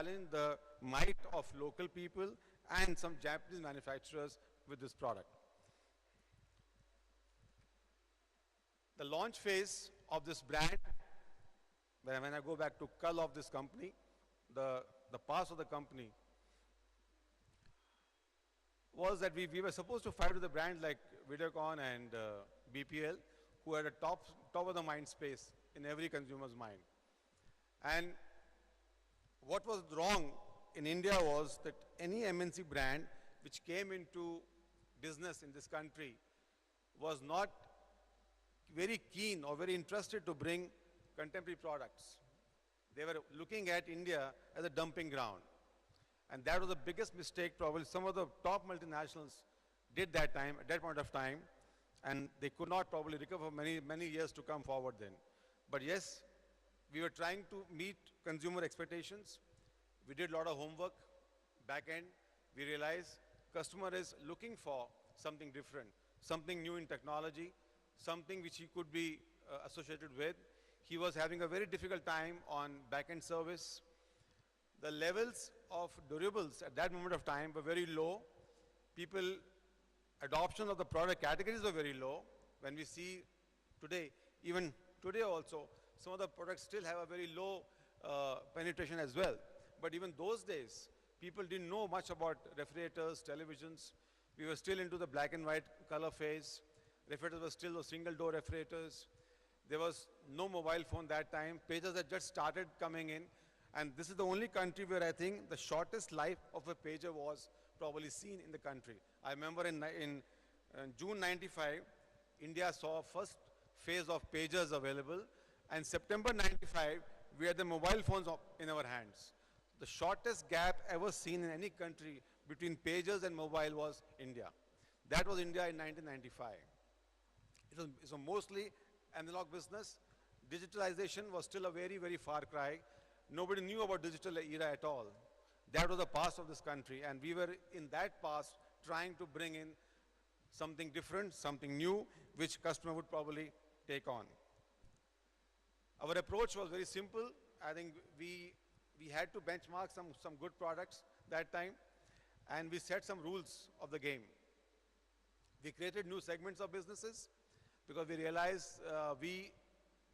challenge the might of local people and some Japanese manufacturers with this product. The launch phase of this brand, when I go back to Cull of this company, the past of the company, was that we were supposed to fight with the brands like Videocon and BPL, who had a top of the mind space in every consumer's mind. And what was wrong in India was that any MNC brand which came into business in this country was not very keen or very interested to bring contemporary products. They were looking at India as a dumping ground. And that was the biggest mistake probably some of the top multinationals did that time, at that point of time, and they could not probably recover for many, many years to come forward then. But yes, we were trying to meet consumer expectations. We did a lot of homework. Back end, we realized customer is looking for something different, something new in technology, something which he could be associated with. He was having a very difficult time on back-end service. The levels of durables at that moment of time were very low. People, adoption of the product categories were very low. When we see today, even today also, some of the products still have a very low penetration as well. But even those days, people didn't know much about refrigerators, televisions. We were still into the black and white color phase. Refrigerators were still those single door refrigerators. There was no mobile phone that time. Pagers had just started coming in. And this is the only country where I think the shortest life of a pager was probably seen in the country. I remember in June 95, India saw first phase of pagers available. And September 95, we had the mobile phones in our hands. The shortest gap ever seen in any country between pagers and mobile was India. That was India in 1995. It was mostly analog business. Digitalization was still a very, very far cry. Nobody knew about digital era at all. That was the past of this country, and we were in that past trying to bring in something different, something new, which customer would probably take on. Our approach was very simple. I think we had to benchmark some good products that time, and we set some rules of the game. We created new segments of businesses because we realized we,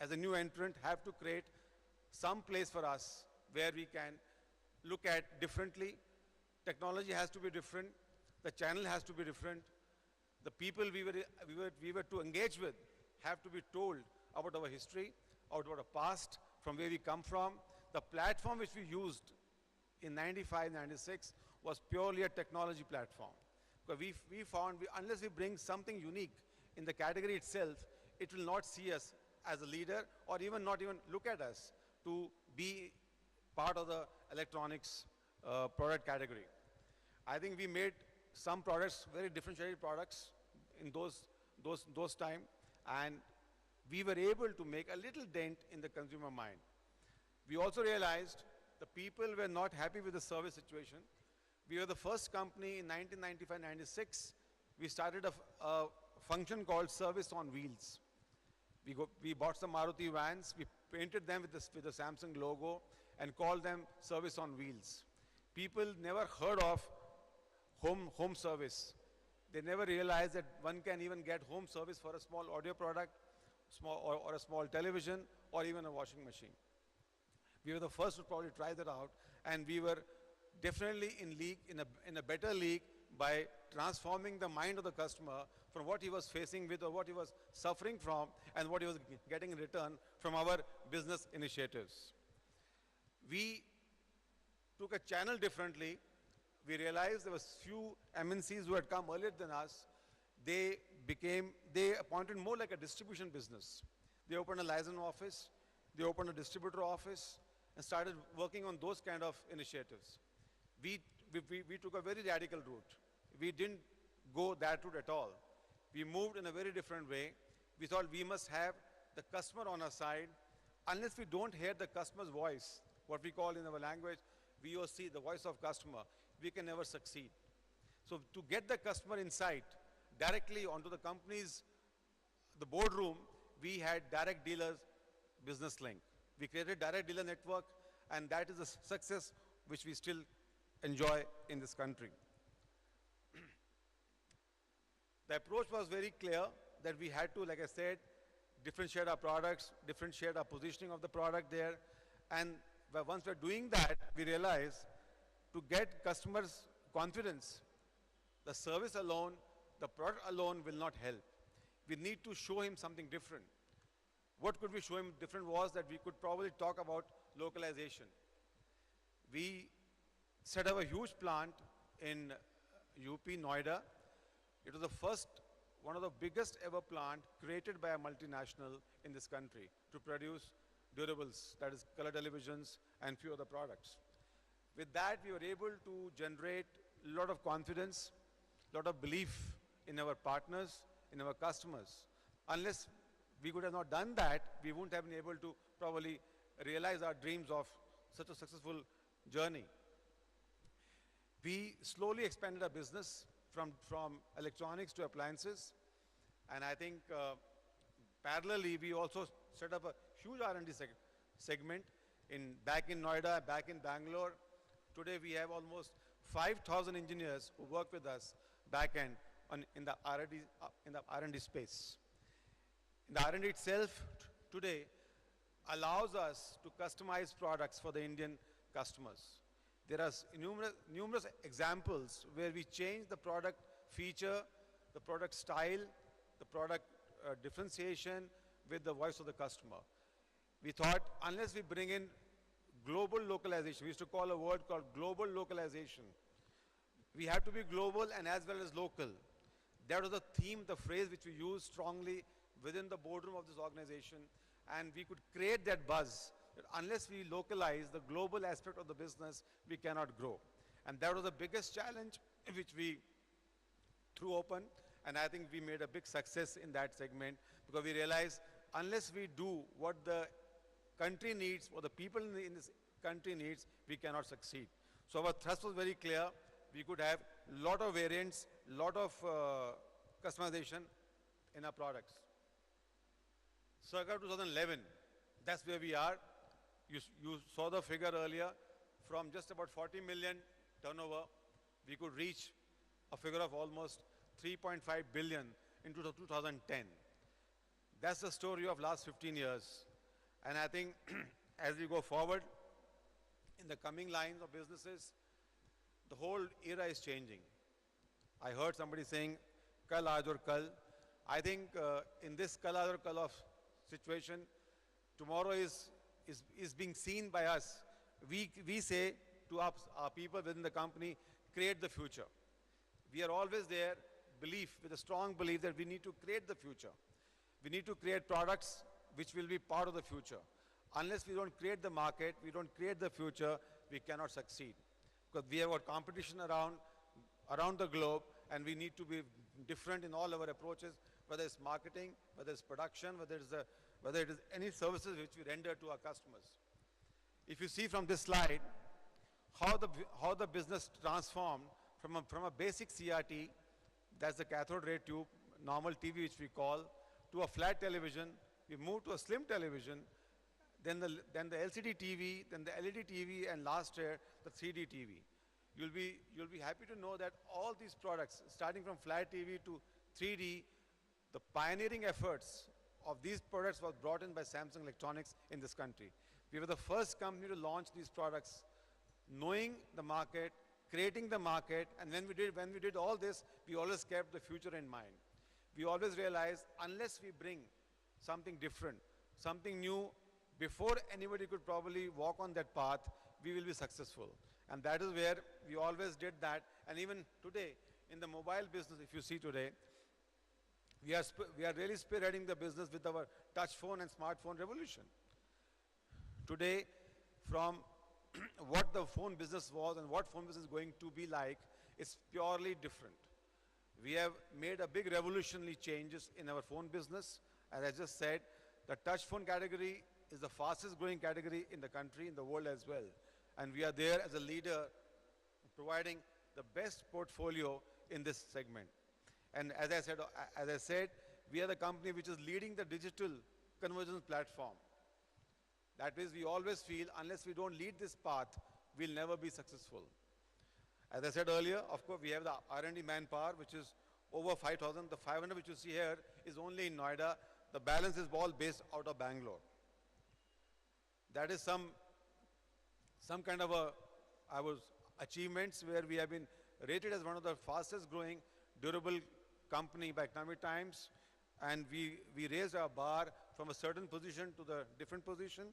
as a new entrant, have to create some place for us where we can look at differently. Technology has to be different. The channel has to be different. The people we were to engage with have to be told about our history, about our past, from where we come from. The platform which we used in 95, 96 was purely a technology platform. Because we found unless we bring something unique in the category itself, it will not see us as a leader or even not even look at us to be part of the electronics product category. I think we made some products, very differentiated products in those time, and we were able to make a little dent in the consumer mind. We also realized the people were not happy with the service situation. We were the first company in 1995-96. We started a function called Service on Wheels. We bought some Maruti vans, we painted them with the Samsung logo and called them Service on Wheels. People never heard of home service. They never realized that one can even get home service for a small audio product, or a small television, or even a washing machine. We were the first to probably try that out, and we were definitely in a better league by transforming the mind of the customer from what he was facing with or what he was suffering from and what he was getting in return from our business initiatives. We took a channel differently. We realized there was few MNCs who had come earlier than us. They appointed more like a distribution business. They opened a license office, they opened a distributor office, and started working on those kind of initiatives. We took a very radical route. We didn't go that route at all. We moved in a very different way. We thought we must have the customer on our side. Unless we don't hear the customer's voice, what we call in our language, VOC, the voice of customer, we can never succeed. So to get the customer insight directly onto the company's, the boardroom, we had direct dealers business link. We created direct dealer network, and that is the success which we still enjoy in this country. The approach was very clear that we had to, like I said, differentiate our products, differentiate our positioning of the product there. And once we're doing that, we realize to get customers' confidence, the service alone, the product alone will not help. We need to show him something different. What could we show him different was that we could probably talk about localization. We set up a huge plant in UP, Noida. It was the first, one of the biggest ever plant created by a multinational in this country to produce durables, that is color televisions and few other products. With that, we were able to generate a lot of confidence, a lot of belief in our partners, in our customers. Unless we could have not done that, we wouldn't have been able to probably realize our dreams of such a successful journey. We slowly expanded our business from electronics to appliances. And I think parallelly, we also set up a huge R&D segment back in Noida, back in Bangalore. Today, we have almost 5,000 engineers who work with us back end in the R&D space. The R&D itself today allows us to customize products for the Indian customers. There are numerous examples where we change the product feature, the product style, the product differentiation with the voice of the customer. We thought unless we bring in global localization, we used to call a word called global localization. We have to be global and as well as local. That was the theme, the phrase which we used strongly within the boardroom of this organization, and we could create that buzz that unless we localize the global aspect of the business, we cannot grow. And that was the biggest challenge which we threw open, and I think we made a big success in that segment because we realized unless we do what the country needs, what the people in this country needs, we cannot succeed. So our thrust was very clear. We could have a lot of variants, a lot of customization in our products. Circa 2011, that's where we are. You saw the figure earlier. From just about 40 million turnover, we could reach a figure of almost 3.5 billion in 2010. That's the story of last 15 years. And I think as we go forward in the coming lines of businesses, the whole era is changing. I heard somebody saying, Kal aaj aur kal. I think in this kal aaj aur kal of situation, tomorrow is being seen by us. We say to our people within the company, create the future. We are always there, with a strong belief that we need to create the future. We need to create products which will be part of the future. Unless we don't create the market, we don't create the future, we cannot succeed. Because we have got competition around the globe, and we need to be different in all our approaches, whether it's marketing, whether it's production, whether it is any services which we render to our customers. If you see from this slide, how the business transformed from a basic CRT, that's the cathode ray tube, normal TV which we call, to a flat television. We moved to a slim television, then the LCD TV, then the LED TV, and last year the 3D TV. You'll be happy to know that all these products, starting from flat TV to 3D, the pioneering efforts of these products was brought in by Samsung Electronics in this country. We were the first company to launch these products, knowing the market, creating the market, and when we did all this, we always kept the future in mind. We always realized unless we bring something different, something new, before anybody could probably walk on that path, we will be successful. And that is where we always did that. And even today, in the mobile business, if you see today, we are really spearheading the business with our touch phone and smartphone revolution. Today, from what the phone business was and what phone business is going to be like, it's purely different. We have made a big revolutionary changes in our phone business. As I just said, the touch phone category is the fastest growing category in the country, in the world as well. And we are there as a leader, providing the best portfolio in this segment. And as I said, we are the company which is leading the digital convergence platform. That is, we always feel unless we don't lead this path, we'll never be successful. As I said earlier, of course, we have the R&D manpower, which is over 5,000. The 500 which you see here is only in Noida. The balance is all based out of Bangalore. That is some kind of achievements where we have been rated as one of the fastest growing durable company by Economic Times, and we raised our bar from a certain position to the different position.